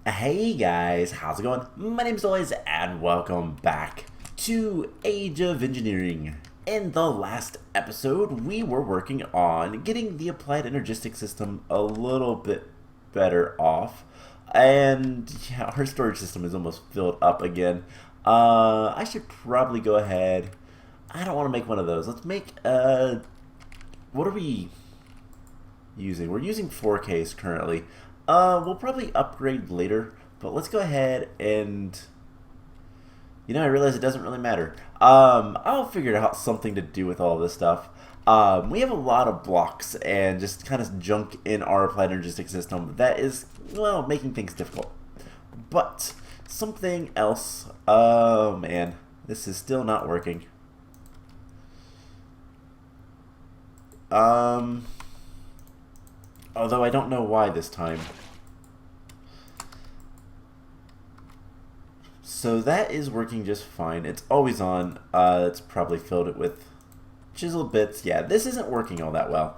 Hey guys, how's it going? My name's Elias and welcome back to Age of Engineering. In the last episode, we were working on getting the applied energistic system a little bit better off. And yeah, our storage system is almost filled up again. I should probably go ahead. I don't want to make one of those. Let's make, what are we using? We're using 4Ks currently. We'll probably upgrade later, but let's go ahead and, I realize it doesn't really matter. I'll figure out something to do with all this stuff. We have a lot of blocks and just kind of junk in our applied energistic system that is, well, making things difficult. But something else, oh man, this is still not working. Although I don't know why this time. So that is working just fine. It's always on. It's probably filled it with chiseled bits. Yeah, this isn't working all that well.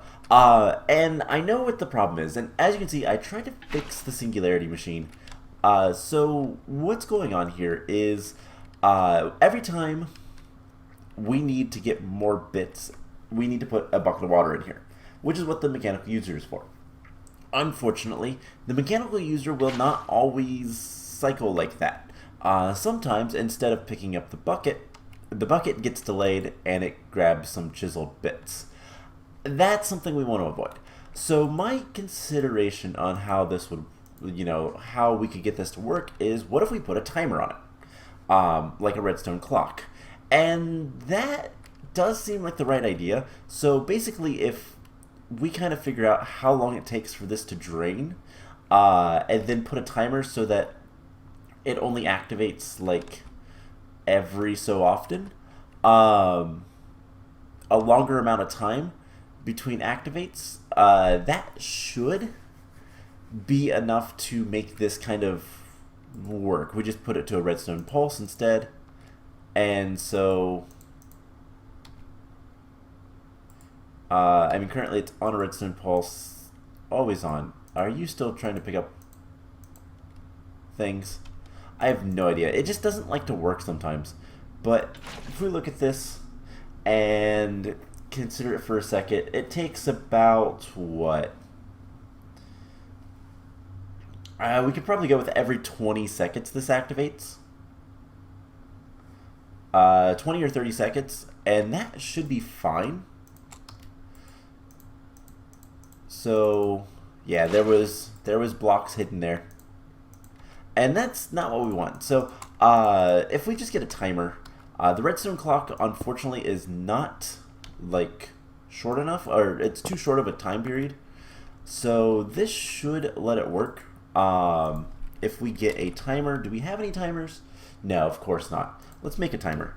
And I know what the problem is. And as you can see, I tried to fix the singularity machine. So what's going on here is every time we need to get more bits, we need to put a bucket of water in here, which is what the mechanical user is for. Unfortunately, the mechanical user will not always cycle like that. Sometimes, instead of picking up the bucket gets delayed and it grabs some chiseled bits. That's something we want to avoid. So my consideration on how this would, how we could get this to work is, what if we put a timer on it? Like a redstone clock. And that does seem like the right idea. So basically, if we kind of figure out how long it takes for this to drain, and then put a timer so that it only activates like every so often, a longer amount of time between activates, that should be enough to make this kind of work. We just put it to a redstone pulse instead, and so currently it's on a redstone pulse, always on. Are you still trying to pick up things? I have no idea. It just doesn't like to work sometimes. But if we look at this and consider it for a second, it takes about what? We could probably go with every 20 seconds this activates. 20 or 30 seconds, and that should be fine. So yeah, there was blocks hidden there, and that's not what we want. So if we just get a timer, the redstone clock unfortunately is not like short enough, or it's too short of a time period. So this should let it work. If we get a timer, do we have any timers? No, of course not. Let's make a timer.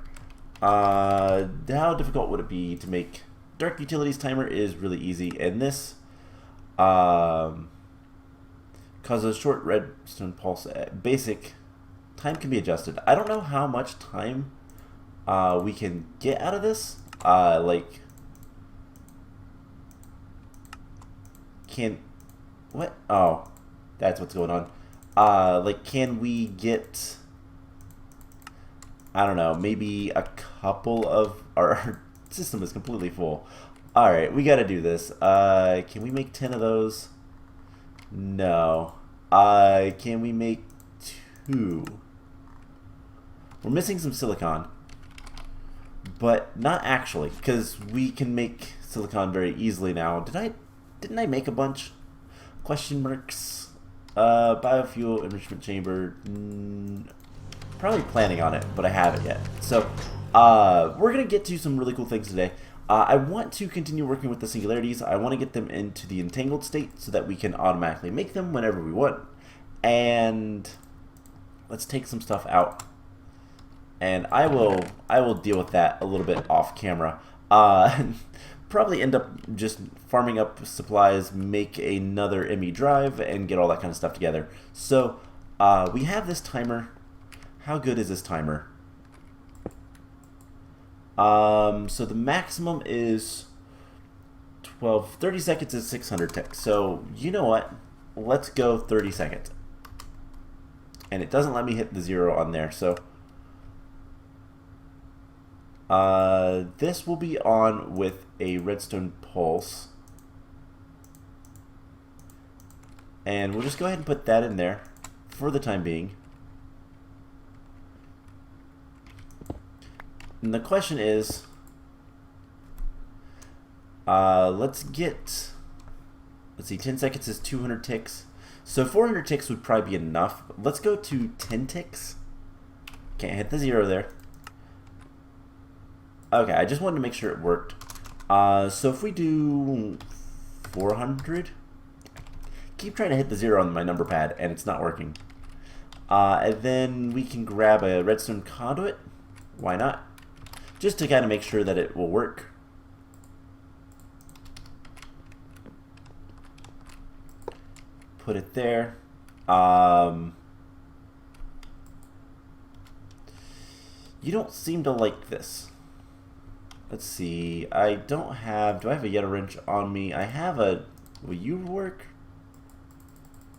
How difficult would it be to make? Dark Utilities timer is really easy, and this causes a short redstone pulse. Basic time can be adjusted. I don't know how much time we can get out of this. What? Oh, that's what's going on. Can we get, I don't know, maybe a couple of, our system is completely full. Alright, we gotta do this. Can we make 10 of those? No. Can we make 2? We're missing some silicon. But not actually, because we can make silicon very easily now. Didn't I make a bunch? Question marks. Biofuel enrichment chamber. Probably planning on it, but I haven't yet. So, we're gonna get to some really cool things today. I want to continue working with the singularities. I want to get them into the entangled state so that we can automatically make them whenever we want. And let's take some stuff out. And I will deal with that a little bit off camera. Probably end up just farming up supplies, make another ME drive, and get all that kind of stuff together. So we have this timer. How good is this timer? So the maximum is 30 seconds is 600 ticks. So you know what? Let's go 30 seconds. and it doesn't let me hit the 0 on there. So this will be on with a redstone pulse, and we'll just go ahead and put that in there for the time being. And the question is, let's see, 10 seconds is 200 ticks. So 400 ticks would probably be enough. Let's go to 10 ticks. Can't hit the 0 there. Okay, I just wanted to make sure it worked. So if we do 400, keep trying to hit the 0 on my number pad and it's not working. And then we can grab a redstone conduit. Why not? Just to kind of make sure that it will work. Put it there. You don't seem to like this. Let's see. I don't have... Do I have a Yeta wrench on me? I have a... Will you work?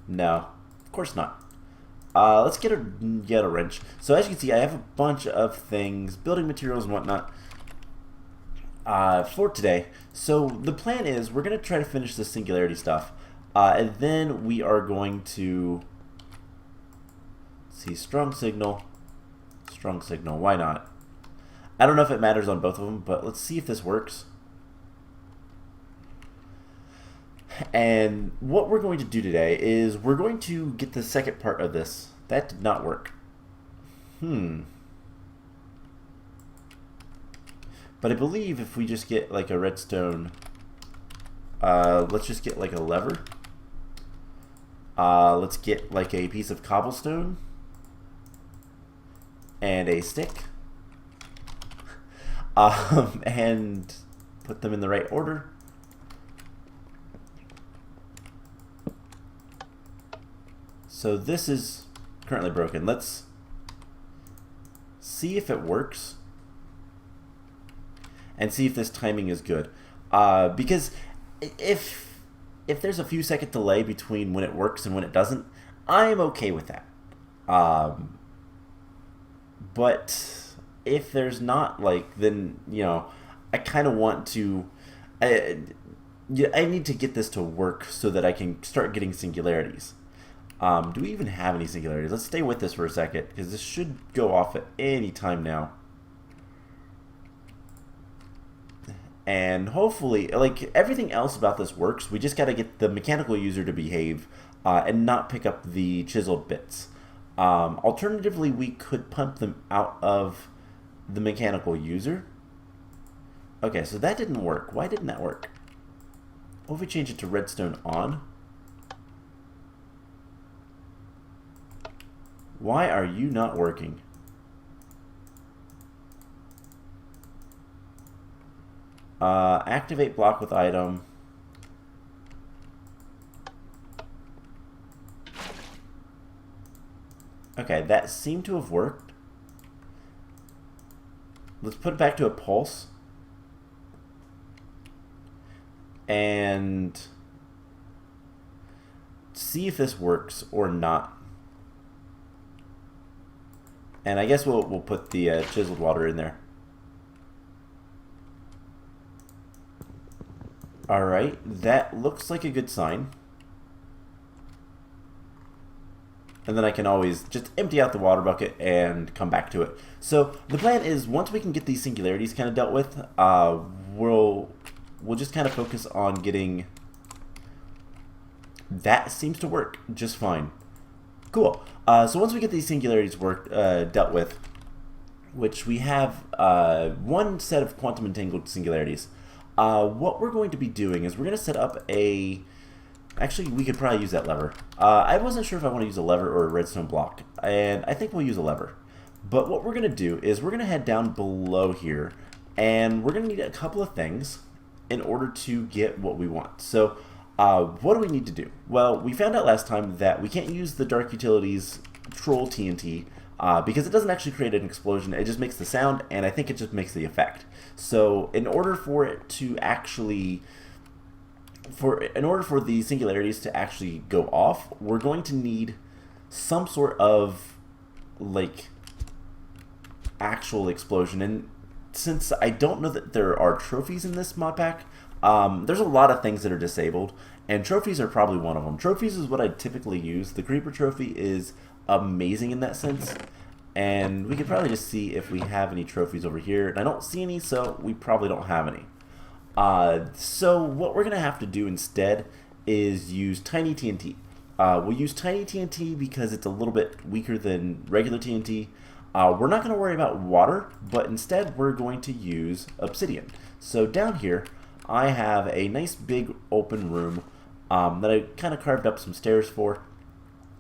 No. Of course not. Let's get a Yeta wrench. So as you can see, I have a bunch of things, building materials and whatnot, for today. So the plan is we're going to try to finish this singularity stuff. And then we are going to see strong signal, why not? I don't know if it matters on both of them, but let's see if this works. And what we're going to do today is we're going to get the second part of this. That did not work. But I believe if we just get like a redstone, let's just get like a lever. Let's get like a piece of cobblestone and a stick, and put them in the right order. So this is currently broken. Let's see if it works and see if this timing is good. Because if there's a few second delay between when it works and when it doesn't, I'm okay with that. But if there's not, like, then, you know, I kind of want to... I need to get this to work so that I can start getting singularities. Do we even have any singularities? Let's stay with this for a second, because this should go off at any time now. And hopefully, like, everything else about this works. We just got to get the mechanical user to behave and not pick up the chiseled bits. Alternatively, we could pump them out of the mechanical user. Okay, so that didn't work. Why didn't that work? What if we change it to redstone on? Why are you not working? Activate block with item. Okay, that seemed to have worked. Let's put it back to a pulse. And see if this works or not. And I guess we'll put the chiseled water in there. Alright, that looks like a good sign. And then I can always just empty out the water bucket and come back to it. So the plan is, once we can get these singularities kind of dealt with, we'll just kind of focus on getting... That seems to work just fine. Cool. So once we get these singularities dealt with, which we have one set of quantum entangled singularities, what we're going to be doing is we're going to set up a... Actually, we could probably use that lever. I wasn't sure if I want to use a lever or a redstone block, and I think we'll use a lever. But what we're going to do is we're going to head down below here, and we're going to need a couple of things in order to get what we want. So what do we need to do? Well, we found out last time that we can't use the Dark Utilities Troll TNT because it doesn't actually create an explosion. It just makes the sound, and I think it just makes the effect. So in order for it to actually... in order for the singularities to actually go off, we're going to need some sort of like actual explosion. And since I don't know that there are trophies in this mod pack, there's a lot of things that are disabled, and trophies are probably one of them. Trophies is what I typically use. The Creeper trophy is amazing in that sense, and we could probably just see if we have any trophies over here. And I don't see any, so we probably don't have any. So what we're going to have to do instead is use Tiny TNT. We'll use Tiny TNT because it's a little bit weaker than regular TNT. We're not going to worry about water, but instead we're going to use obsidian. So down here, I have a nice big open room that I kind of carved up some stairs for.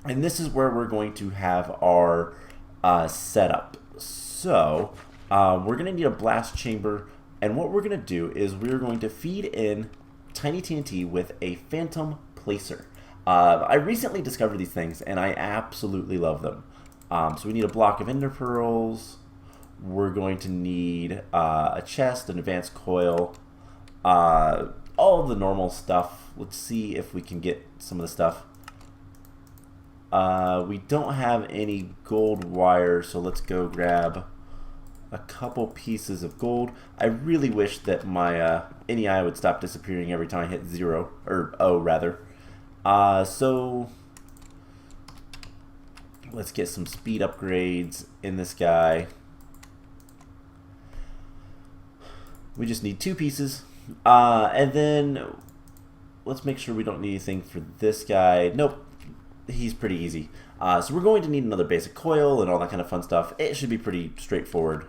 And this is where we're going to have our setup. So we're going to need a blast chamber. And what we're going to do is we're going to feed in Tiny TNT with a phantom placer. I recently discovered these things, and I absolutely love them. So we need a block of ender pearls. We're going to need a chest, an advanced coil, all the normal stuff. Let's see if we can get some of the stuff. We don't have any gold wire, so let's go grab a couple pieces of gold. I really wish that my NEI would stop disappearing every time I hit 0, or O rather. So let's get some speed upgrades in this guy. We just need 2 pieces. And then let's make sure we don't need anything for this guy. Nope, he's pretty easy. So we're going to need another basic coil and all that kind of fun stuff. It should be pretty straightforward.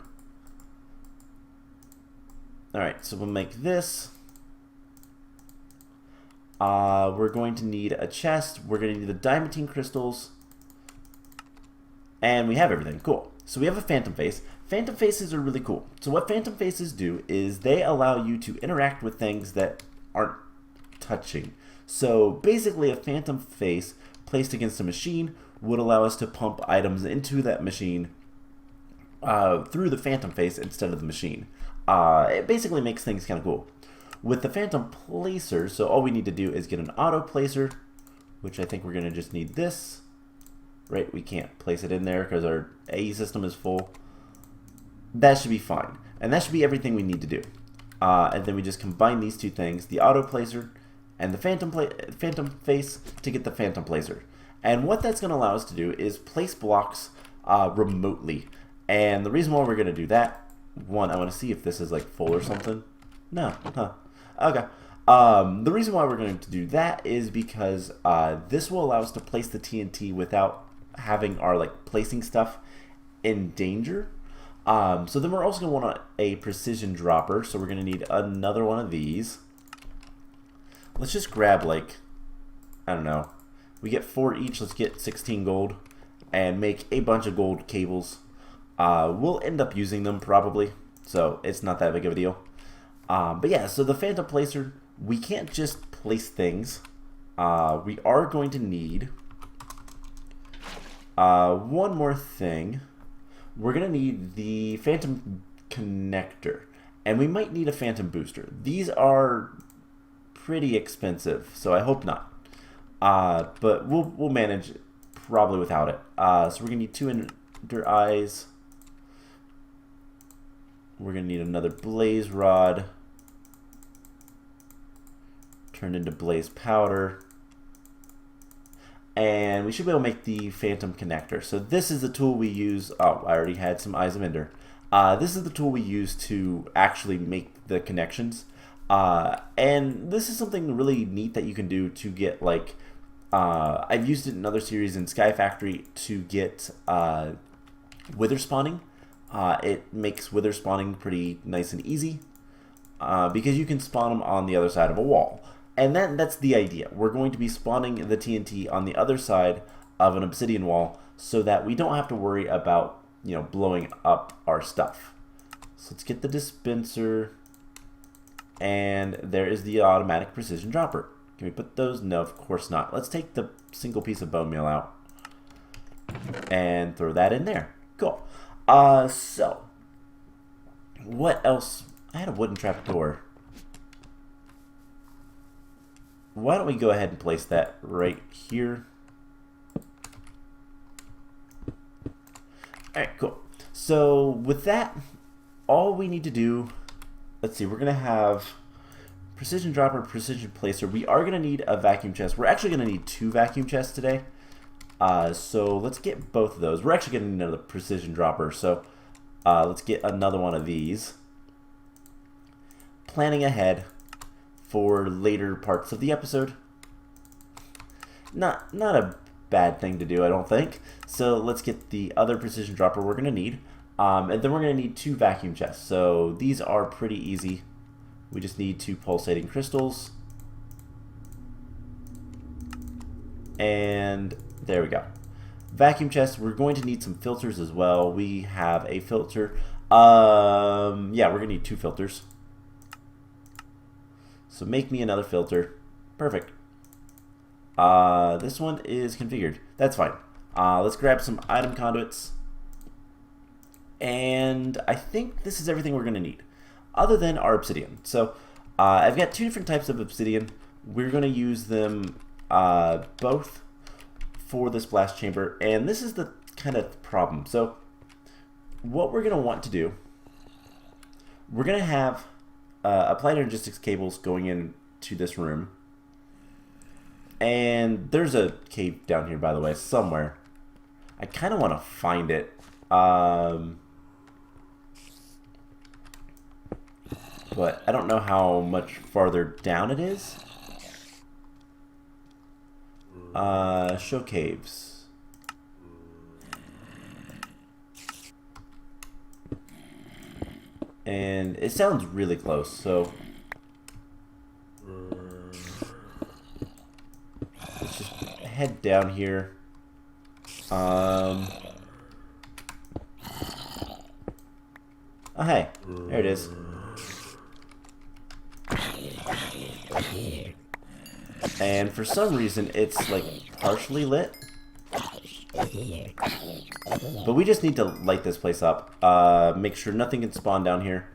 Alright, so we'll make this. We're going to need a chest. We're going to need the diamantine crystals. And we have everything. Cool. So we have a phantom face. Phantom faces are really cool. So what phantom faces do is they allow you to interact with things that aren't touching. So basically a phantom face placed against a machine would allow us to pump items into that machine through the phantom face instead of the machine. It basically makes things kind of cool. With the phantom placer, so all we need to do is get an auto placer, which I think we're going to just need this. Right, we can't place it in there because our AE system is full. That should be fine. And that should be everything we need to do. And then we just combine these 2 things, the auto placer and the phantom face, to get the phantom placer. And what that's going to allow us to do is place blocks remotely. And the reason why we're going to do that, one, I want to see if this is like full or something. No, huh. Okay. The reason why we're going to do that is because this will allow us to place the TNT without having our like placing stuff in danger. So then we're also going to want a precision dropper. So we're going to need another one of these. Let's just grab like, I don't know. We get 4 each. Let's get 16 gold and make a bunch of gold cables. We'll end up using them probably, so it's not that big of a deal. But yeah, so the phantom placer, we can't just place things. We are going to need one more thing. We're going to need the phantom connector, and we might need a phantom booster. These are pretty expensive, so I hope not. But we'll manage probably without it. So we're going to need 2 ender eyes. We're going to need another blaze rod turned into blaze powder. And we should be able to make the phantom connector. So this is the tool we use. Oh, I already had some eyes of ender. This is the tool we use to actually make the connections. And this is something really neat that you can do to get like, I've used it in another series in Sky Factory to get wither spawning. It makes wither spawning pretty nice and easy because you can spawn them on the other side of a wall. And that's the idea. We're going to be spawning the TNT on the other side of an obsidian wall so that we don't have to worry about, you know, blowing up our stuff. So let's get the dispenser, and there is the automatic precision dropper. Can we put those? No, of course not. Let's take the single piece of bone meal out and throw that in there. Cool. So what else? I had a wooden trapdoor. Why don't we go ahead and place that right here? Alright, cool. So with that, all we need to do, let's see, we're going to have precision dropper, precision placer. We are going to need a vacuum chest. We're actually going to need 2 vacuum chests today. So let's get both of those. We're actually going to need another precision dropper. So let's get another one of these. Planning ahead for later parts of the episode. Not a bad thing to do, I don't think. So let's get the other precision dropper we're going to need. And then we're going to need 2 vacuum chests. So these are pretty easy. We just need 2 pulsating crystals. And there we go. Vacuum chests, we're going to need some filters as well. We have a filter. Yeah, we're going to need 2 filters. So make me another filter. Perfect. This one is configured. That's fine. Let's grab some item conduits. And I think this is everything we're going to need, other than our obsidian. So I've got 2 different types of obsidian. We're going to use them both for this blast chamber. And this is the kind of problem. So what we're going to want to do, we're going to have applied logistics cables going into this room. And there's a cave down here, by the way, somewhere. I kind of want to find it. But I don't know how much farther down it is. Show caves. And it sounds really close, so let's just head down here. Oh, hey, there it is. And for some reason, it's like partially lit. But we just need to light this place up. Make sure nothing can spawn down here,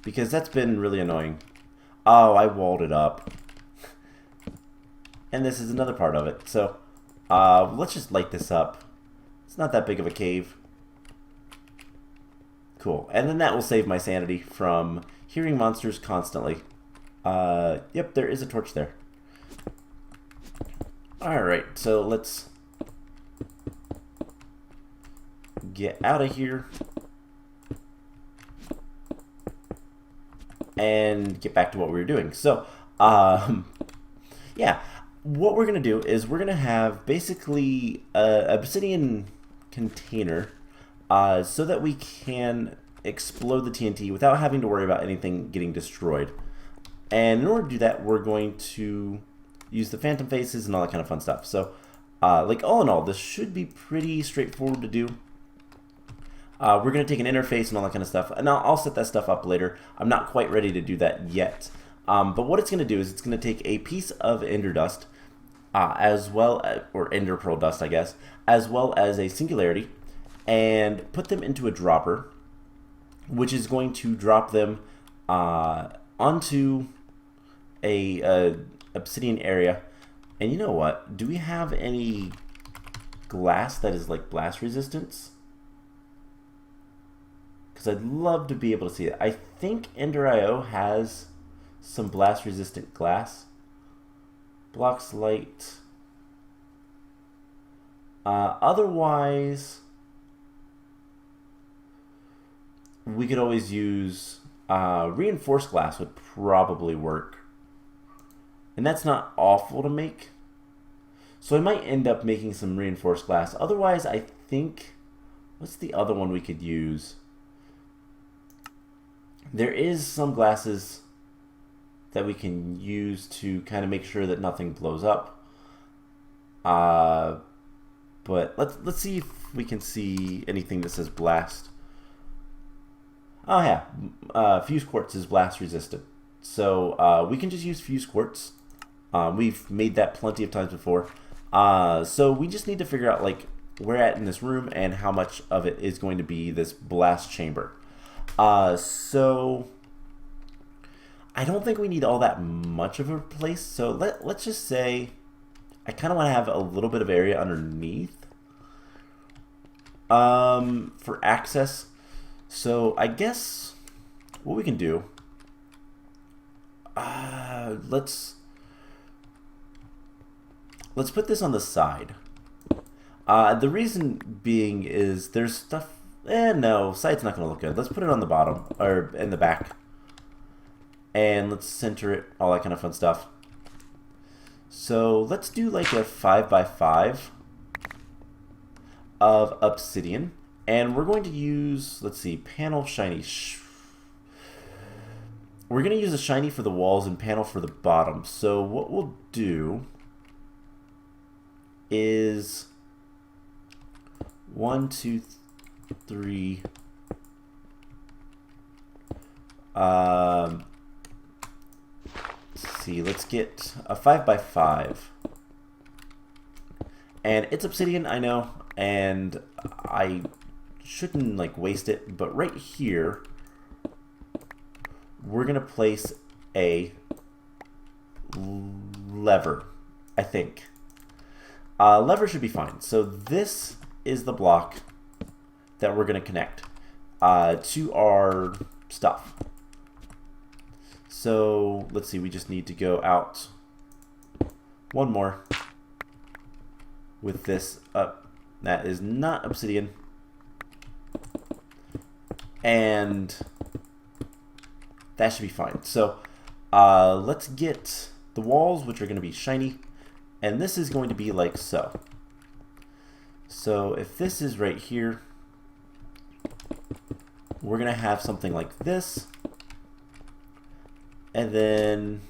because that's been really annoying. Oh, I walled it up. And this is another part of it. So let's just light this up. It's not that big of a cave. Cool. And then that will save my sanity from hearing monsters constantly. Yep, there is a torch there. Alright, so let's get out of here and get back to what we were doing. So, yeah, what we're going to do is we're going to have basically an obsidian container so that we can explode the TNT without having to worry about anything getting destroyed. And in order to do that, we're going to use the phantom faces and all that kind of fun stuff. So, like, all in all, this should be pretty straightforward to do. We're going to take an interface and all that kind of stuff, and I'll set that stuff up later. I'm not quite ready to do that yet. But what it's going to do is it's going to take a piece of ender dust, as well as, or ender pearl dust, I guess, as well as a singularity, and put them into a dropper, which is going to drop them onto a obsidian area. And you know what? Do we have any glass that is like blast resistance? Because I'd love to be able to see it. I think Ender.io has some blast resistant glass. Blocks light. Otherwise, we could always use reinforced glass would probably work. And that's not awful to make. So I might end up making some reinforced glass. Otherwise, I think, what's the other one we could use? There is some glasses that we can use to kind of make sure that nothing blows up. But let's see if we can see anything that says blast. Oh yeah, fuse quartz is blast resistant. So we can just use fuse quartz. We've made that plenty of times before. So we just need to figure out like where at in this room and how much of it is going to be this blast chamber. So I don't think we need all that much of a place. So let's just say I kind of want to have a little bit of area underneath. for access. So I guess what we can do, let's put this on the side. The reason being is there's stuff. No, side's not gonna look good. Let's put it on the bottom or in the back, and let's center it. All that kind of fun stuff. So let's do like a 5x5 of obsidian, and we're going to use, let's see, panel shiny. We're going to use a shiny for the walls and panel for the bottom. So what we'll do is 1, 2, 3. Let's see, let's get a 5x5. And it's obsidian, I know, and I shouldn't like waste it, but right here we're gonna place a lever, I think. Lever should be fine. So this is the block that we're gonna connect to our stuff. So let's see, we just need to go out one more with this up. That is not obsidian. And that should be fine. So let's get the walls, which are going to be shiny. And this is going to be like so. So if this is right here, we're going to have something like this. And then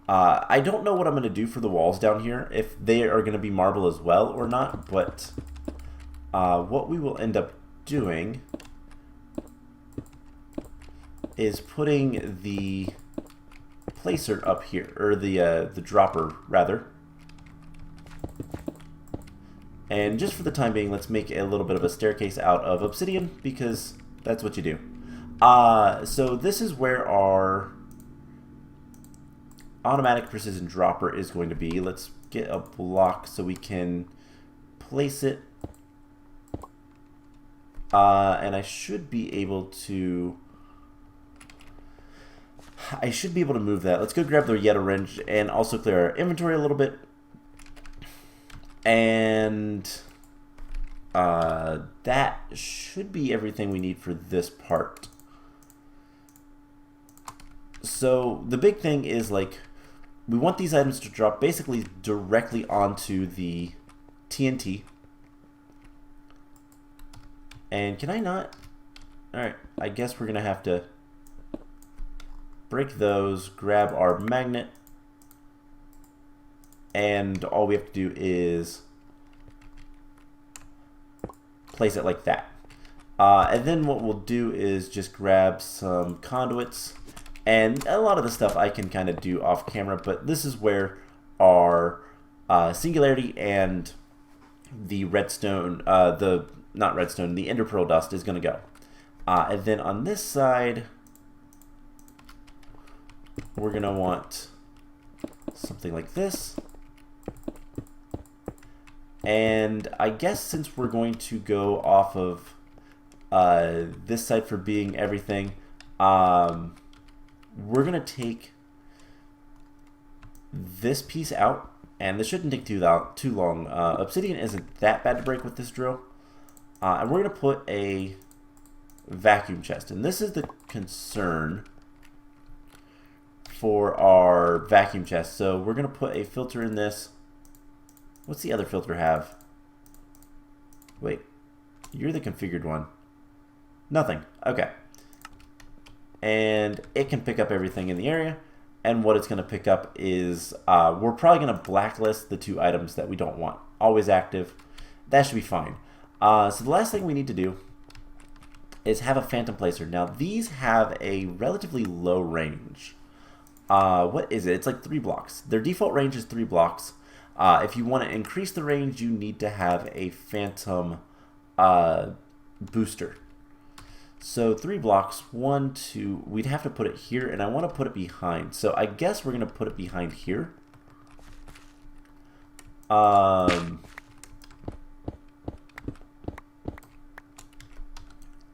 I don't know what I'm going to do for the walls down here, if they are going to be marble as well or not, but what we will end up doing is putting the placer up here, or the dropper rather. And just for the time being, let's make a little bit of a staircase out of obsidian, because that's what you do. So this is where our automatic precision dropper is going to be. Let's get a block so we can place it. And I should be able to move that. Let's go grab the Yeta wrench and also clear our inventory a little bit. And that should be everything we need for this part. So the big thing is, like, we want these items to drop basically directly onto the TNT. And can I not? Alright, I guess we're going to have to break those, grab our magnet, and all we have to do is place it like that. And then what we'll do is just grab some conduits. And a lot of the stuff I can kind of do off camera, but this is where our singularity and the redstone, not redstone, the ender pearl dust is going to go. And then on this side, we're going to want something like this. And I guess since we're going to go off of this side for being everything, we're going to take this piece out, and this shouldn't take too long. Obsidian isn't that bad to break with this drill. And we're going to put a vacuum chest, and this is the concern for our vacuum chest. So we're going to put a filter in this. What's the other filter have? Wait, you're the configured one. Nothing. Okay. And it can pick up everything in the area, and what it's going to pick up is we're probably going to blacklist the 2 items that we don't want. Always active. That should be fine. So the last thing we need to do is have a phantom placer. Now these have a relatively low range. What is it? It's like 3 blocks. Their default range is 3 blocks. If you want to increase the range, you need to have a phantom booster. So 3 blocks, 1, 2, we'd have to put it here, and I want to put it behind. So I guess we're going to put it behind here. And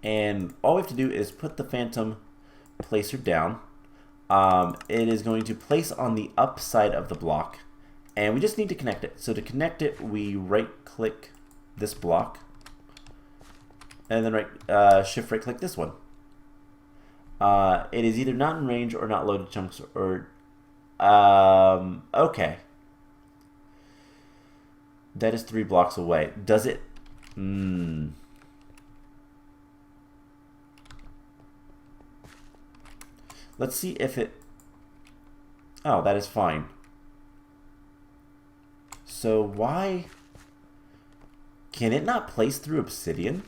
And all we have to do is put the phantom placer down. It is going to place on the up side of the block, and we just need to connect it. So to connect it, we right-click this block, and then shift right-click this one. It is either not in range or not loaded chunks, or okay. That is 3 blocks away. Does it? Let's see if it... Oh, that is fine. So why... Can it not place through obsidian?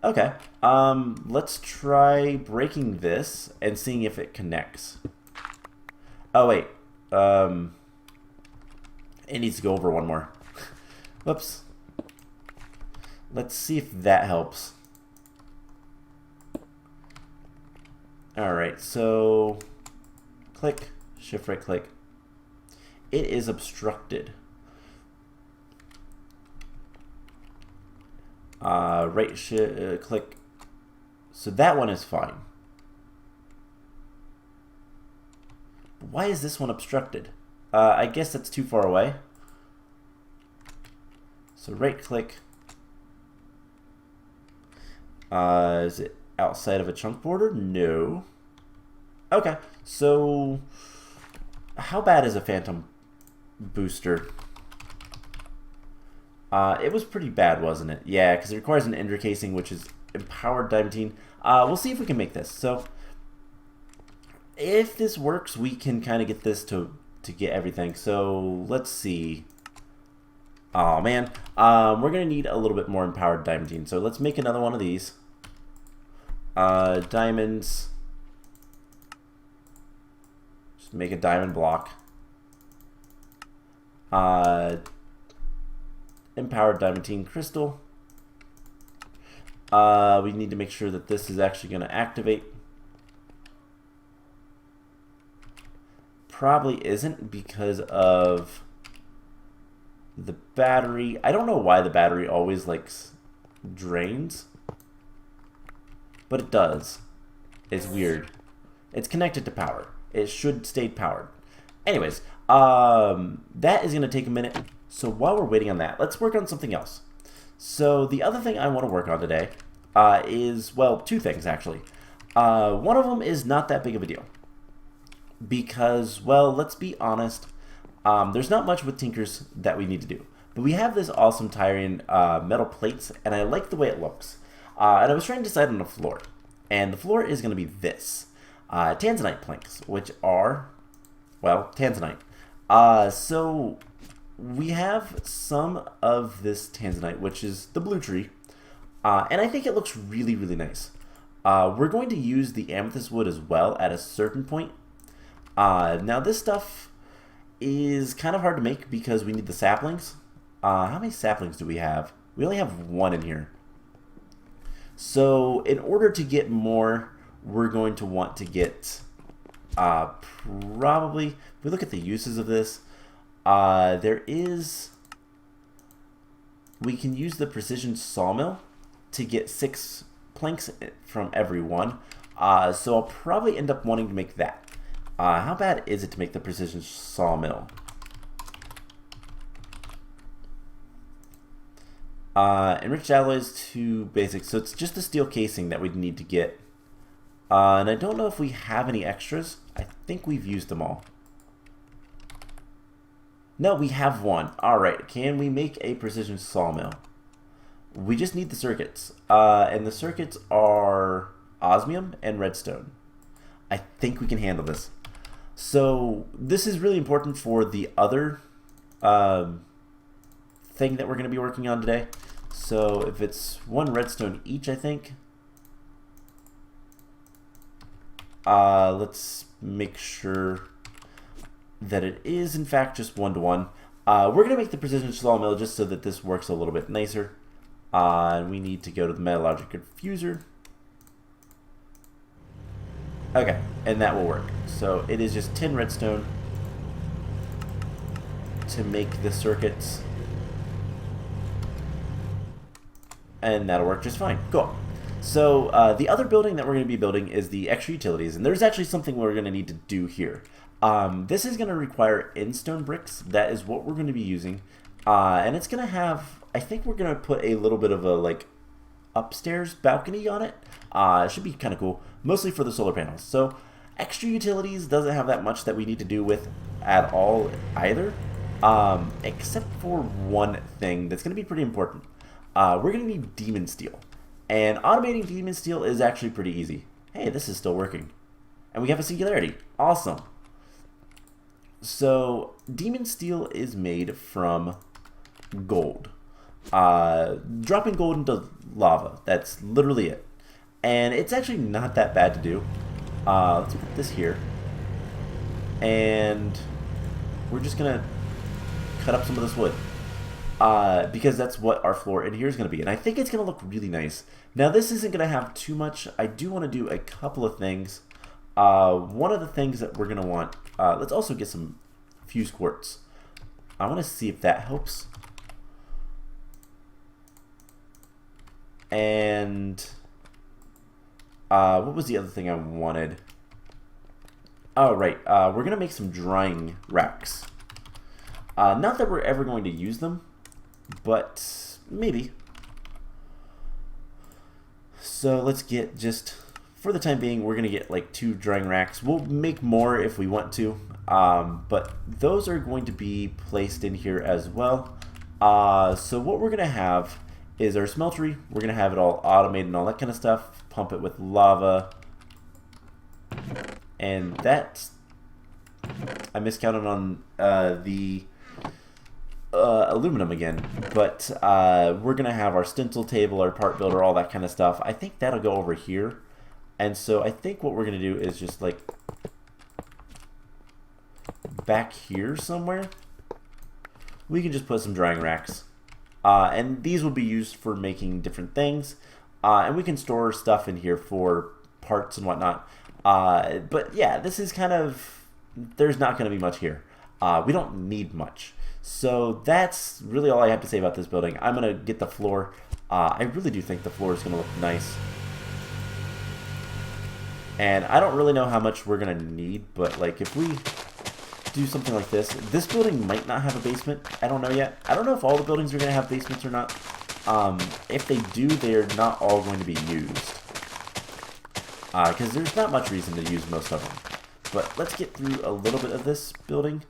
Okay. Let's try breaking this and seeing if it connects. Oh, wait. It needs to go over one more. Whoops. Let's see if that helps. Alright, so click, shift right click. It is obstructed. Click. So that one is fine. Why is this one obstructed? I guess that's too far away. So right click. Is it outside of a chunk border? No. Okay, so how bad is a phantom booster? It was pretty bad, wasn't it? Yeah, because it requires an ender casing, which is empowered diamantine. We'll see if we can make this. So if this works, we can kind of get this to get everything. So let's see. Oh man, we're gonna need a little bit more empowered diamantine. So let's make another one of these. Diamonds. Just make a diamond block. Empowered diamantine crystal. We need to make sure that this is actually going to activate. Probably isn't because of the battery. I don't know why the battery always drains, but it does. It's weird. It's connected to power. It should stay powered. Anyways, that is going to take a minute. So while we're waiting on that, let's work on something else. So the other thing I want to work on today is, well, 2 things actually. One of them is not that big of a deal. Because, well, let's be honest, there's not much with Tinkers that we need to do. But we have this awesome Tyrian metal plates, and I like the way it looks. And I was trying to decide on the floor. And the floor is going to be this. Tanzanite planks, which are, well, Tanzanite. So we have some of this Tanzanite, which is the blue tree. And I think it looks really, really nice. We're going to use the amethyst wood as well at a certain point. Now this stuff is kind of hard to make because we need the saplings. How many saplings do we have? We only have 1 in here. So in order to get more, we're going to want to get probably, if we look at the uses of this, we can use the precision sawmill to get 6 planks from every one. So I'll probably end up wanting to make that. How bad is it to make the precision sawmill? Enriched alloys to basic. So it's just the steel casing that we'd need to get. And I don't know if we have any extras. I think we've used them all. No, we have 1. Alright, can we make a precision sawmill? We just need the circuits. And the circuits are osmium and redstone. I think we can handle this. So this is really important for the other thing that we're going to be working on today. So if it's 1 redstone each, I think. Let's make sure that it is in fact just 1-to-1. We're going to make the precision sawmill just so that this works a little bit nicer. And we need to go to the metallurgical fuser. Okay, and that will work. So it is just 10 redstone to make the circuits. and that'll work just fine. Cool. So the other building that we're going to be building is the extra utilities, and there's actually something we're going to need to do here. This is going to require in-stone bricks. That is what we're going to be using, and it's going to have, I think we're going to put a little bit of a like upstairs balcony on it. It should be kind of cool, mostly for the solar panels. So extra utilities doesn't have that much that we need to do with at all either, except for one thing that's going to be pretty important. We're going to need demon steel. And automating demon steel is actually pretty easy. Hey, this is still working. And we have a singularity. Awesome. So, demon steel is made from gold. Dropping gold into lava. That's literally it. And it's actually not that bad to do. Let's put this here. And we're just going to cut up some of this wood. Because that's what our floor in here is going to be. And I think it's going to look really nice. Now, this isn't going to have too much. I do want to do a couple of things. One of the things that we're going to want, let's also get some fuse quartz. I want to see if that helps. And what was the other thing I wanted? Oh, right. We're going to make some drying racks. Not that we're ever going to use them, but maybe. So let's get just, for the time being, we're going to get like 2 drying racks. We'll make more if we want to, but those are going to be placed in here as well. So what we're going to have is our smeltery. We're going to have it all automated and all that kind of stuff. Pump it with lava. And that's, I miscounted on the aluminum again, but we're gonna have our stencil table, our part builder, all that kind of stuff. I think that'll go over here, and so I think what we're gonna do is just like back here somewhere we can just put some drying racks, and these will be used for making different things, and we can store stuff in here for parts and whatnot. But yeah, this is kind of, there's not going to be much here. We don't need much. So that's really all I have to say about this building. I'm going to get the floor. I really do think the floor is going to look nice. And I don't really know how much we're going to need, but like if we do something like this, this building might not have a basement. I don't know yet. I don't know if all the buildings are going to have basements or not. If they do, they're not all going to be used. Because there's not much reason to use most of them. But let's get through a little bit of this building.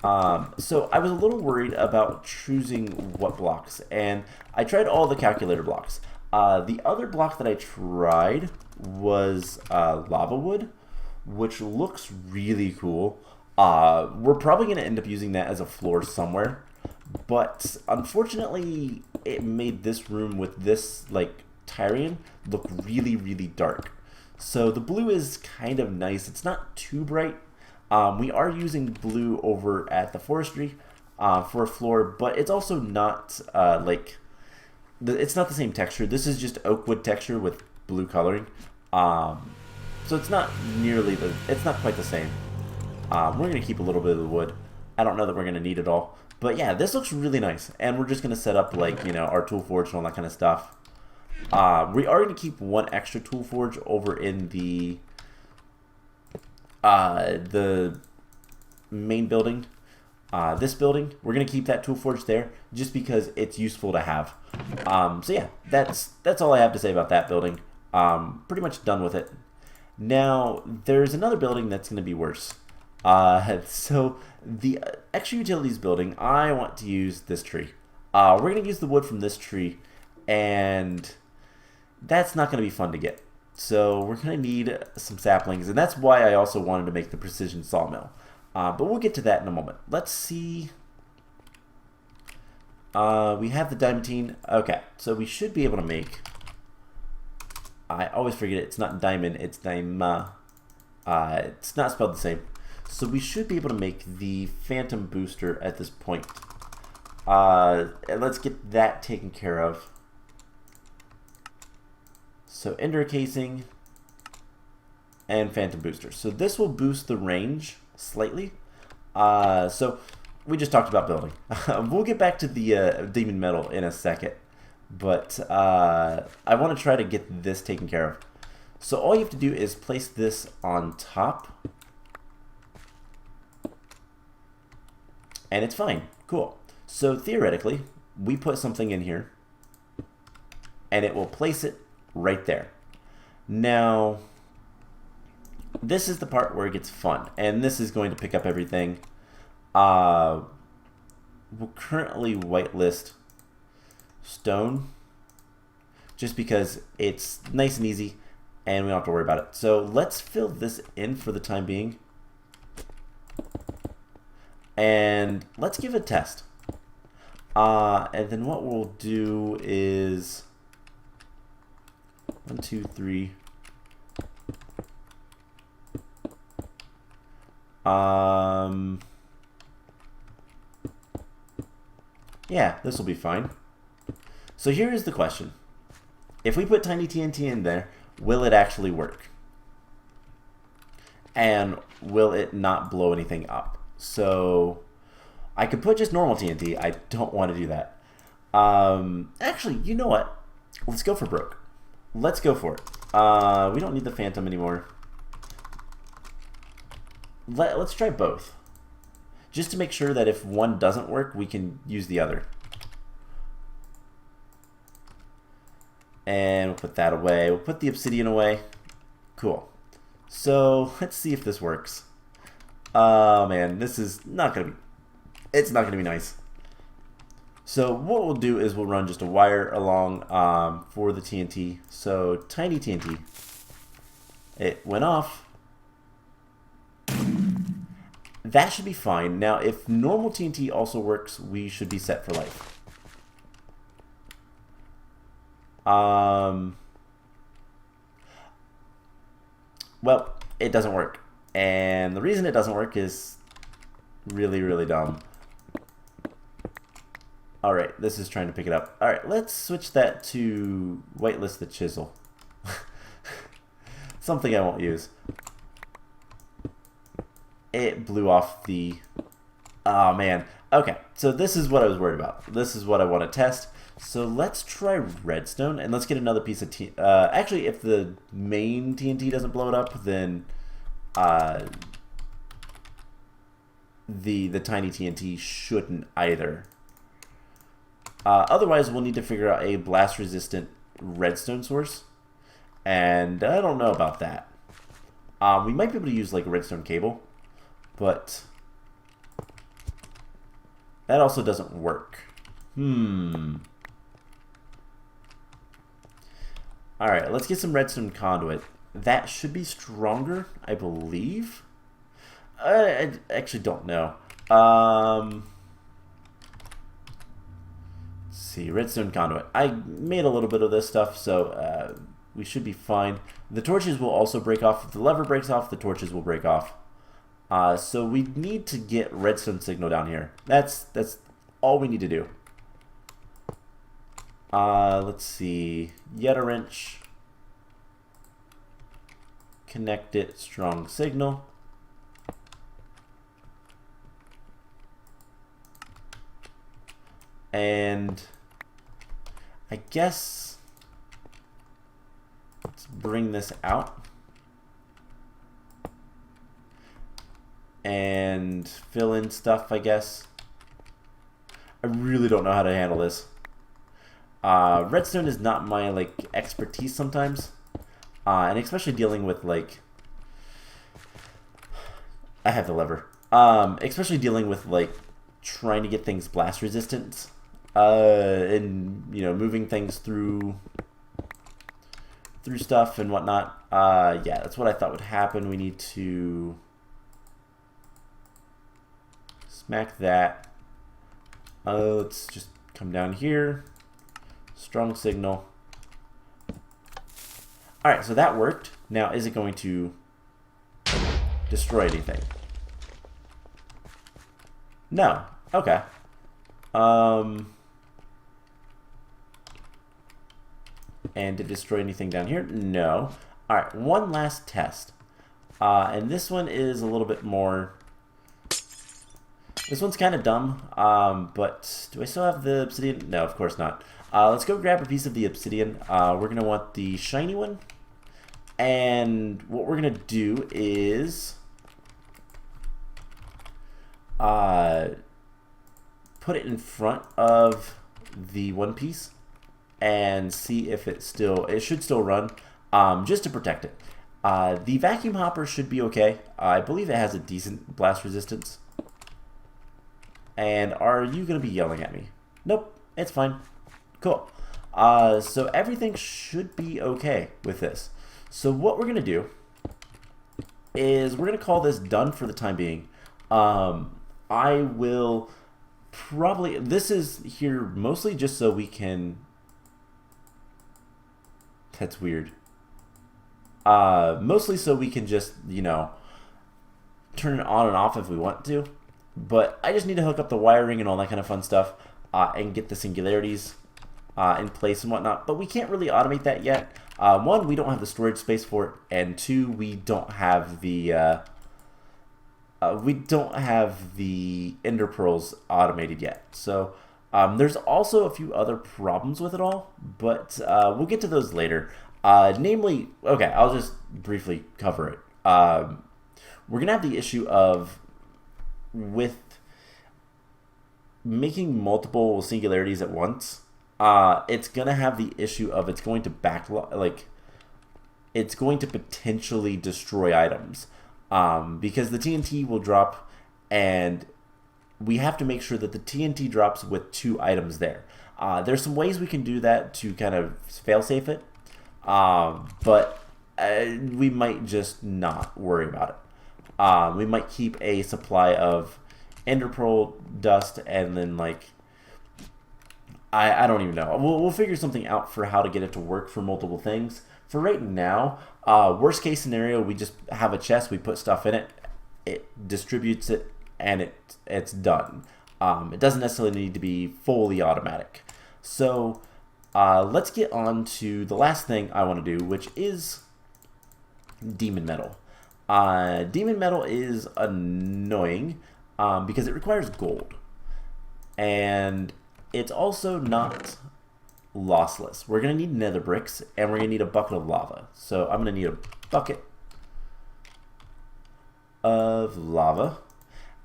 So I was a little worried about choosing what blocks, and I tried all the calculator blocks. The other block that I tried was lava wood, which looks really cool. We're probably going to end up using that as a floor somewhere, but unfortunately it made this room with this like Tyrian look really, really dark. So the blue is kind of nice. It's not too bright. We are using blue over at the forestry for a floor, but it's also not it's not the same texture. This is just oak wood texture with blue coloring. So it's not nearly it's not quite the same. We're going to keep a little bit of the wood. I don't know that we're going to need it all. But yeah, this looks really nice. And we're just going to set up like, you know, our tool forge and all that kind of stuff. We are going to keep one extra tool forge over in the main building. This building, we're going to keep that tool forge there just because it's useful to have. So yeah, that's all I have to say about that building. Pretty much done with it. Now, there's another building that's going to be worse. So the extra utilities building, I want to use this tree. We're going to use the wood from this tree, and that's not going to be fun to get. So we're going to need some saplings, and that's why I also wanted to make the precision sawmill. But we'll get to that in a moment. Let's see. We have the diamantine. Okay, so we should be able to make... I always forget it. It's not diamond, it's daima. It's not spelled the same. So we should be able to make the phantom booster at this point. Let's get that taken care of. So ender casing and phantom booster. So this will boost the range slightly. So we just talked about building. We'll get back to the demon metal in a second. But I want to try to get this taken care of. So all you have to do is place this on top. And it's fine. Cool. So theoretically, we put something in here, and it will place it right there. Now, this is the part where it gets fun, and this is going to pick up everything. We'll currently whitelist stone, just because it's nice and easy, and we don't have to worry about it. So let's fill this in for the time being. And let's give it a test. And then what we'll do is 1, 2, 3. Yeah, this will be fine. So here is the question. If we put tiny TNT in there, will it actually work? And will it not blow anything up? So I could put just normal TNT. I don't want to do that. Actually, you know what? Let's go for broke. Let's go for it. We don't need the phantom anymore. Let's try both. Just to make sure that if one doesn't work, we can use the other. And we'll put that away. We'll put the obsidian away. Cool. So let's see if this works. Oh man, this is not gonna be. It's not gonna be nice. So what we'll do is we'll run just a wire along for the TNT. So tiny TNT. It went off. That should be fine. Now, if normal TNT also works, we should be set for life. Well, it doesn't work. And the reason it doesn't work is really, really dumb. Alright, this is trying to pick it up. Alright, let's switch that to whitelist the chisel. Something I won't use. It blew off the... Oh, man. Okay, so this is what I was worried about. This is what I want to test. So let's try redstone, and let's get another piece of TNT. Actually, if the main TNT doesn't blow it up, then the tiny TNT shouldn't either. Otherwise, we'll need to figure out a blast-resistant redstone source, and I don't know about that. We might be able to use like a redstone cable, but that also doesn't work. Alright, let's get some redstone conduit. That should be stronger, I believe. I actually don't know. Let's see, redstone conduit. I made a little bit of this stuff, so we should be fine. The torches will also break off. If the lever breaks off, the torches will break off. So we need to get redstone signal down here. That's all we need to do. Let's see. Yet a wrench. Connect it. Strong signal. And I guess let's bring this out and fill in stuff, I guess. I really don't know how to handle this. Redstone is not my like expertise sometimes, and especially dealing with like I have the lever. Especially dealing with like trying to get things blast resistant, and you know, moving things through stuff and whatnot. Yeah, that's what I thought would happen. We need to smack that. Let's just come down here. Strong signal. Alright, so that worked. Now, is it going to destroy anything? No. Okay. And did it destroy anything down here? No. Alright, one last test. And this one is a little bit more... This one's kind of dumb, but do I still have the obsidian? No, of course not. Let's go grab a piece of the obsidian. We're going to want the shiny one. And what we're going to do is put it in front of the one piece and see if it should still run, just to protect it. The vacuum hopper should be okay. I believe it has a decent blast resistance. And are you going to be yelling at me? Nope, it's fine. Cool. So everything should be okay with this. So what we're going to do is we're going to call this done for the time being. I will probably, this is here mostly just so we can, that's weird. Mostly so we can just, you know, turn it on and off if we want to. But I just need to hook up the wiring and all that kind of fun stuff and get the singularities in place and whatnot. But we can't really automate that yet. One, we don't have the storage space for it, and two, we don't have the ender pearls automated yet. So there's also a few other problems with it all, but we'll get to those later. Namely, okay, I'll just briefly cover it. We're gonna have the issue of with making multiple singularities at once. It's gonna have the issue of it's going to backlog, like it's going to potentially destroy items, because the TNT will drop, and we have to make sure that the TNT drops with 2 items there. There's some ways we can do that to kind of fail-safe it, but we might just not worry about it. We might keep a supply of ender pearl dust, and then like I don't even know. We'll figure something out for how to get it to work for multiple things. For right now, worst case scenario, we just have a chest, we put stuff in it, it distributes it, and it's done. It doesn't necessarily need to be fully automatic. So let's get on to the last thing I want to do, which is demon metal. Demon metal is annoying because it requires gold. And it's also not lossless. We're going to need nether bricks, and we're going to need a bucket of lava. So I'm going to need a bucket of lava.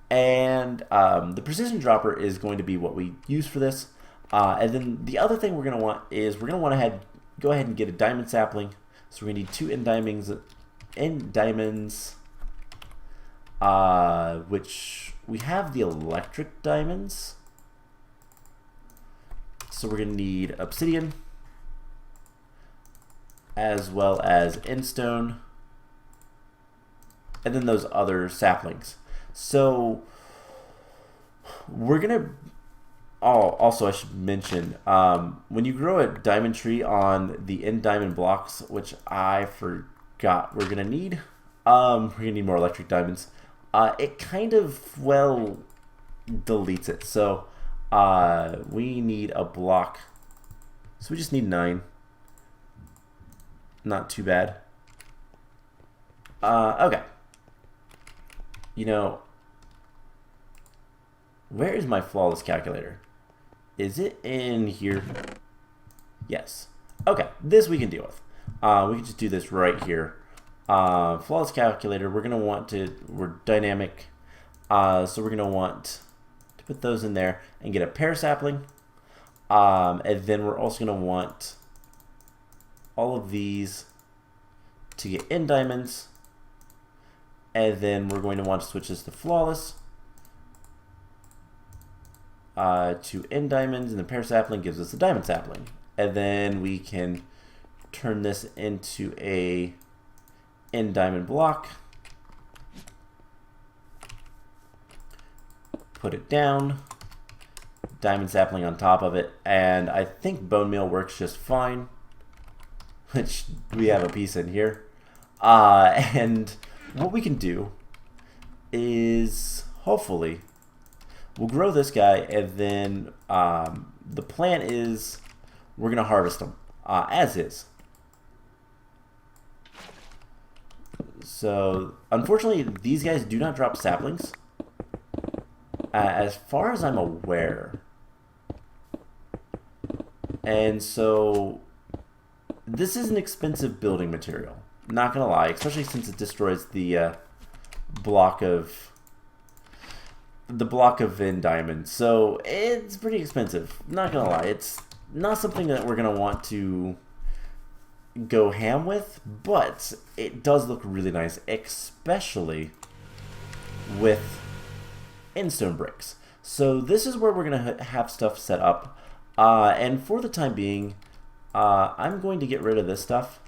And the precision dropper is going to be what we use for this. And then the other thing we're going to want is we're going to go ahead and get a diamond sapling. So we're going to need 2 end diamonds, which we have the electric diamonds. So we're going to need obsidian, as well as endstone, and then those other saplings. So we're going to, also I should mention, when you grow a diamond tree on the end diamond blocks, which I forgot we're going to need, we're going to need more electric diamonds, it kind of, well, deletes it. So we need a block, so we just need 9. Not too bad. Okay. You know, where is my flawless calculator? Is it in here? Yes. Okay, this we can deal with. We can just do this right here. Flawless calculator, we're gonna want to, we're dynamic, so we're gonna want put those in there and get a pear sapling, and then we're also going to want all of these to get end diamonds, and then we're going to want to switch this to flawless, to end diamonds, and the pear sapling gives us a diamond sapling, and then we can turn this into a end diamond block. Put it down, diamond sapling on top of it, and I think bone meal works just fine, which we have a piece in here. And what we can do is hopefully we'll grow this guy, and then the plan is we're going to harvest them as is. So unfortunately, these guys do not drop saplings. As far as I'm aware, And so this is an expensive building material. Not gonna lie, especially since it destroys the block of Venn diamond. So it's pretty expensive. Not gonna lie, it's not something that we're gonna want to go ham with, but it does look really nice, especially with endstone bricks. So this is where we're gonna have stuff set up, and for the time being, I'm going to get rid of this stuff,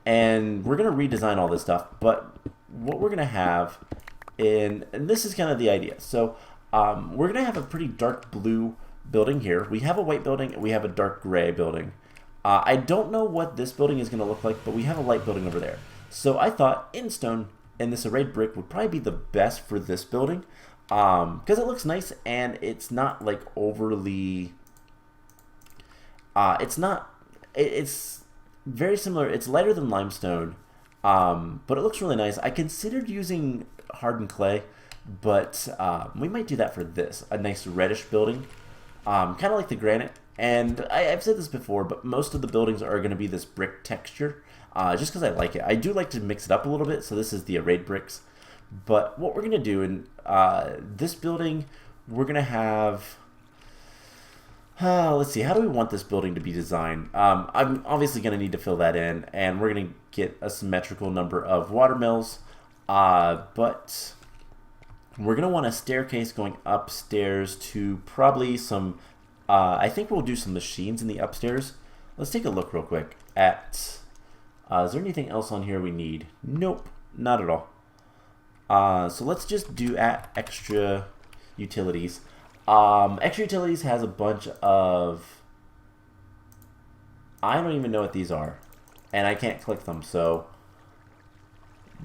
and we're gonna redesign all this stuff. But what we're gonna have, and this is kind of the idea. So we're gonna have a pretty dark blue building here. We have a white building, and we have a dark gray building. I don't know what this building is going to look like, but we have a light building over there. So I thought endstone and this arrayed brick would probably be the best for this building, because it looks nice and it's not like overly. It's very similar. It's lighter than limestone, but it looks really nice. I considered using hardened clay, but we might do that for this. A nice reddish building, kind of like the granite. And I've said this before, but most of the buildings are going to be this brick texture, just because I like it. I do like to mix it up a little bit, so this is the arrayed bricks. But what we're going to do in this building, we're going to have... let's see, how do we want this building to be designed? I'm obviously going to need to fill that in, and we're going to get a symmetrical number of watermills, but we're going to want a staircase going upstairs to probably some... I think we'll do some machines in the upstairs. Let's take a look real quick at... is there anything else on here we need? Nope, not at all. So let's just do extra utilities. Extra utilities has a bunch of... I don't even know what these are. And I can't click them, so...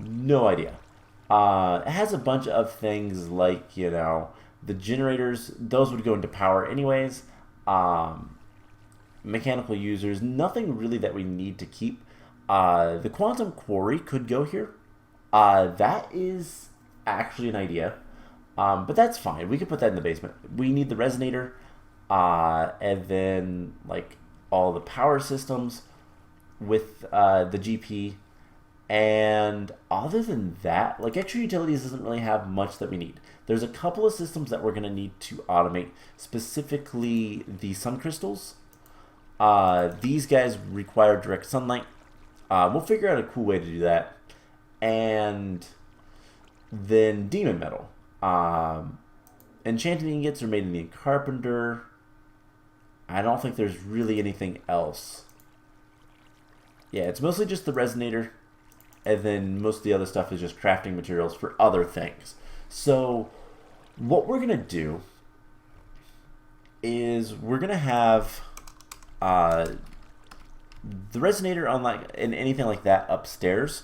no idea. It has a bunch of things like, you know... the generators, those would go into power anyways. Mechanical users, nothing really that we need to keep. The quantum quarry could go here. That is actually an idea. But that's fine. We could put that in the basement. We need the resonator. And then like all the power systems with the GP. And other than that, like extra utilities doesn't really have much that we need. There's a couple of systems that we're going to need to automate, specifically the sun crystals. These guys require direct sunlight. We'll figure out a cool way to do that. And then demon metal. Enchanted ingots are made in the carpenter. I don't think there's really anything else. Yeah, it's mostly just the resonator. And then most of the other stuff is just crafting materials for other things. So what we're going to do is we're going to have the resonator on and anything like that upstairs.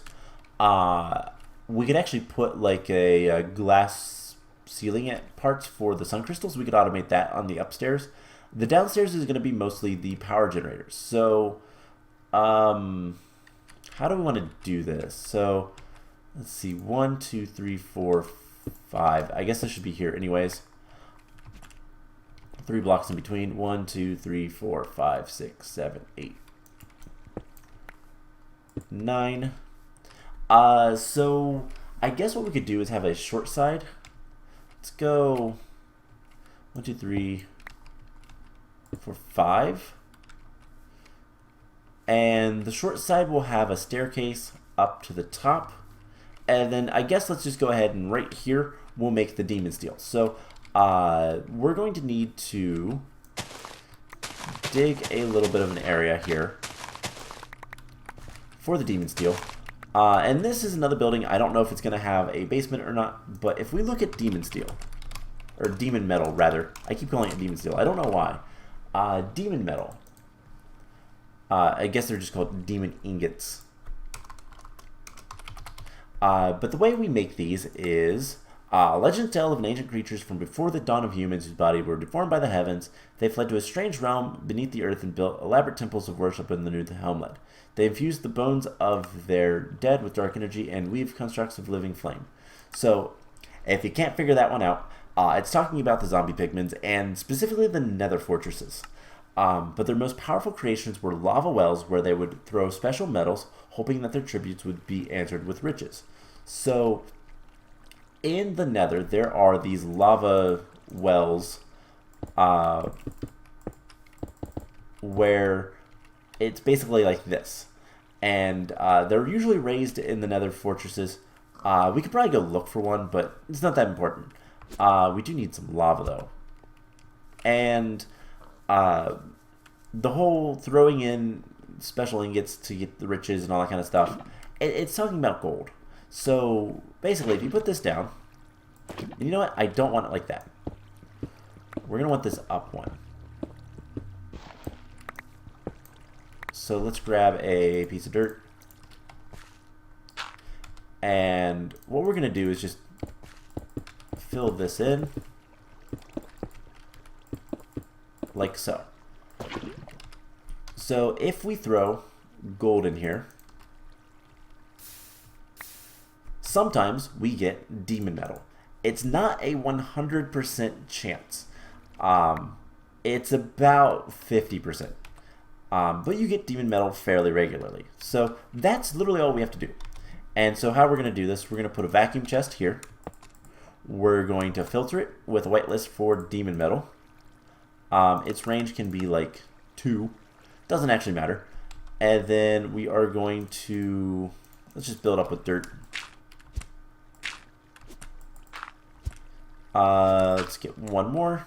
We could actually put like a glass ceiling at parts for the sun crystals. We could automate that on the upstairs. The downstairs is going to be mostly the power generators. So how do we want to do this? So let's see, 1, 2, 3, 4, 5. I guess this should be here anyways. 3 blocks in between. 1, 2, 3, 4, 5, 6, 7, 8, 9. So I guess what we could do is have a short side. Let's go 1, 2, 3, 4, 5. And the short side will have a staircase up to the top. And then I guess let's just go ahead and right here we'll make the demon steel. So we're going to need to dig a little bit of an area here for the demon steel. And this is another building. I don't know if it's going to have a basement or not, but if we look at demon steel, or demon metal rather, I keep calling it demon steel. I don't know why. Demon metal. I guess they're just called demon ingots. But the way we make these is legends tell of an ancient creatures from before the dawn of humans whose bodies were deformed by the heavens. They fled to a strange realm beneath the earth and built elaborate temples of worship in the new homeland. They infused the bones of their dead with dark energy and weaved constructs of living flame. So, if you can't figure that one out, It's talking about the zombie pigments and specifically the nether fortresses. But their most powerful creations were lava wells where they would throw special metals, hoping that their tributes would be answered with riches. So, in the nether, there are these lava wells where it's basically like this. And they're usually raised in the nether fortresses. We could probably go look for one, but it's not that important. We do need some lava, though. And the whole throwing in special ingots to get the riches and all that kind of stuff, it's talking about gold. So, basically, if you put this down, and you know what? I don't want it like that. We're going to want this up one. So let's grab a piece of dirt. And what we're going to do is just fill this in. Like so. So if we throw gold in here, sometimes we get demon metal. It's not a 100% chance. It's about 50%. But you get demon metal fairly regularly. So that's literally all we have to do. And so how we're going to do this, we're going to put a vacuum chest here. We're going to filter it with a whitelist for demon metal. Its range can be like 2. Doesn't actually matter. And then we are going to, let's just build up with dirt. Let's get one more.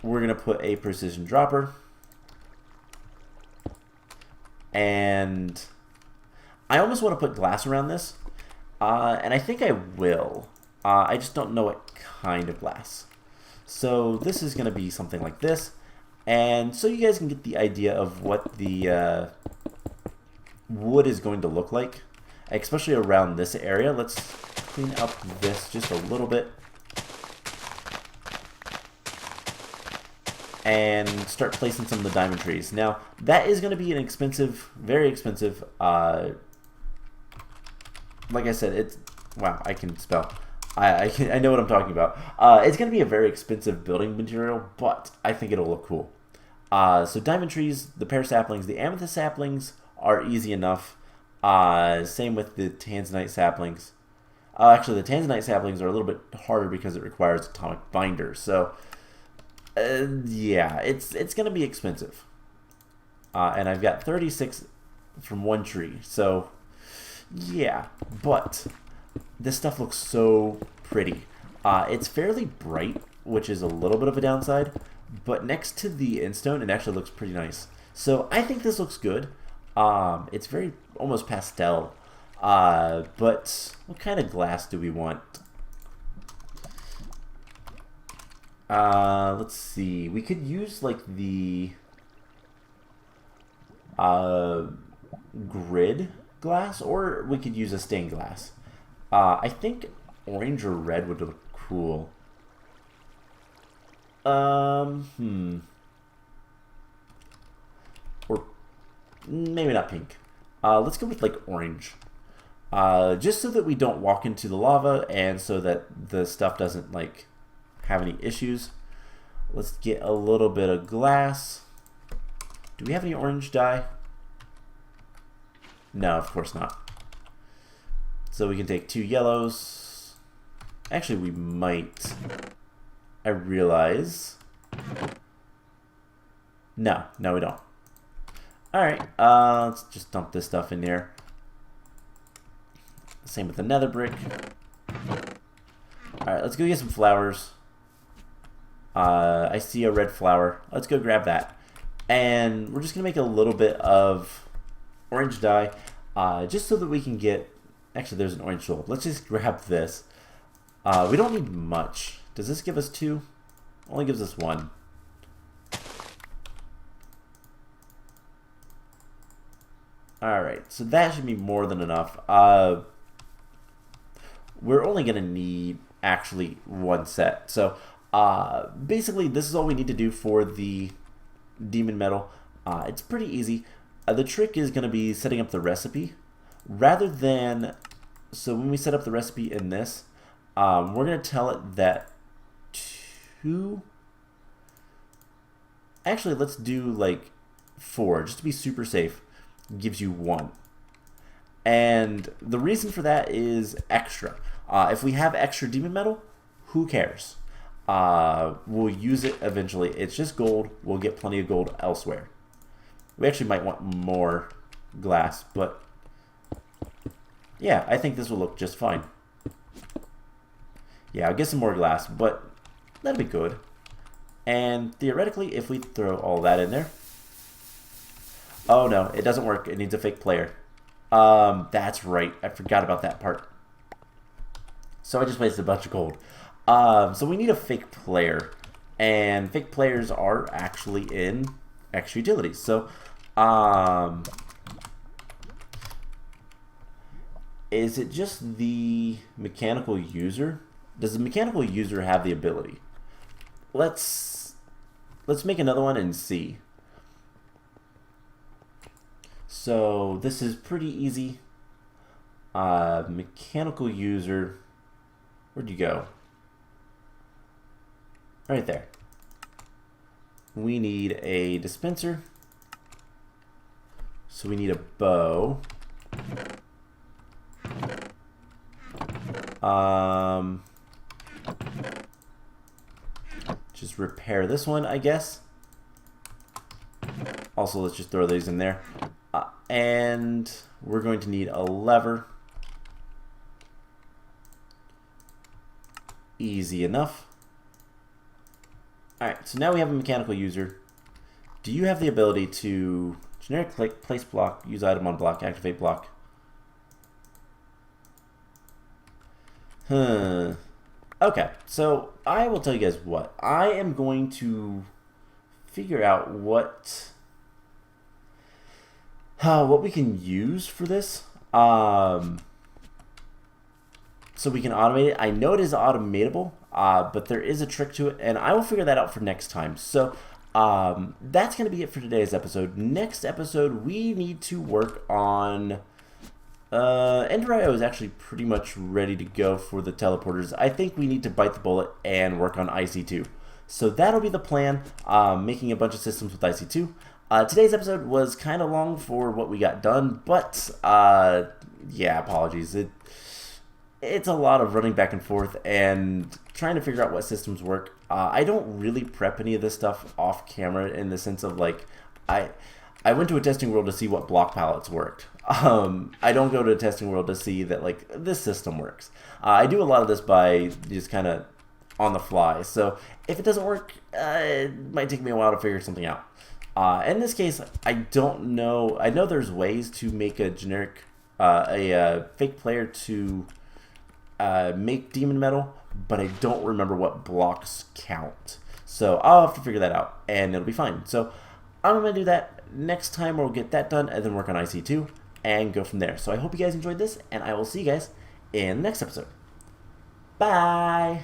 We're going to put a precision dropper. And I almost want to put glass around this. And I think I will. I just don't know what kind of glass. So this is going to be something like this. And so you guys can get the idea of what the wood is going to look like. Especially around this area. Let's clean up this just a little bit. And start placing some of the diamond trees. Now, that is going to be an expensive, very expensive, like I said, it's, wow, I can spell. I know what I'm talking about. It's going to be a very expensive building material, but I think it'll look cool. So diamond trees, the pear saplings, the amethyst saplings are easy enough. Same with the tanzanite saplings. Actually, the tanzanite saplings are a little bit harder because it requires atomic binder. So, yeah, it's going to be expensive. And I've got 36 from one tree. So, yeah. But this stuff looks so pretty. It's fairly bright, which is a little bit of a downside. But next to the endstone, it actually looks pretty nice. So, I think this looks good. It's very almost pastel. But what kind of glass do we want? Let's see. We could use like the grid glass, or we could use a stained glass. I think orange or red would look cool. Or maybe not pink. Let's go with like orange. Just so that we don't walk into the lava and so that the stuff doesn't like have any issues. Let's get a little bit of glass. Do we have any orange dye? No, of course not. So we can take 2 yellows. Actually, we might. I realize. No, we don't. Alright, let's just dump this stuff in there. Same with the nether brick. Alright, let's go get some flowers. I see a red flower. Let's go grab that. And we're just going to make a little bit of orange dye. Just so that we can get... Actually, there's an orange tulip. Let's just grab this. We don't need much. Does this give us 2? Only gives us 1. Alright, so that should be more than enough. We're only going to need actually 1 set. So basically this is all we need to do for the demon metal. It's pretty easy. The trick is going to be setting up the recipe. Rather than, so when we set up the recipe in this, we're going to tell it that 2... Actually, let's do like 4, just to be super safe. Gives you 1. And the reason for that is extra. If we have extra demon metal, who cares? We'll use it eventually. It's just gold. We'll get plenty of gold elsewhere. We actually might want more glass, but yeah, I think this will look just fine. Yeah, I'll get some more glass, but that'll be good. And theoretically, if we throw all that in there... Oh no, it doesn't work. It needs a fake player. That's right. I forgot about that part. So I just wasted a bunch of gold. So we need a fake player. And fake players are actually in extra utilities. So, is it just the mechanical user? Does the mechanical user have the ability? Let's make another one and see. So this is pretty easy. Mechanical user, where'd you go? Right there. We need a dispenser. So we need a bow. Just repair this one, I guess. Also, let's just throw these in there. And we're going to need a lever. Easy enough. Alright, so now we have a mechanical user. Do you have the ability to generic click, place block, use item on block, activate block? Okay, so I will tell you guys what. I am going to figure out what we can use for this. So we can automate it. I know it is automatable, but there is a trick to it, and I will figure that out for next time. So that's going to be it for today's episode. Next episode, we need to work on... Ender.io is actually pretty much ready to go for the teleporters. I think we need to bite the bullet and work on IC2. So that'll be the plan, making a bunch of systems with IC2. Today's episode was kind of long for what we got done, but yeah, apologies. It's a lot of running back and forth and trying to figure out what systems work. I don't really prep any of this stuff off camera in the sense of like, I went to a testing world to see what block palettes worked. I don't go to a testing world to see that like this system works. I do a lot of this by just kind of on the fly. So if it doesn't work, it might take me a while to figure something out. In this case, I don't know. I know there's ways to make a generic, a fake player to make demon metal, but I don't remember what blocks count. So I'll have to figure that out, and it'll be fine. So I'm going to do that next time. We'll get that done, and then work on IC2, and go from there. So I hope you guys enjoyed this, and I will see you guys in the next episode. Bye!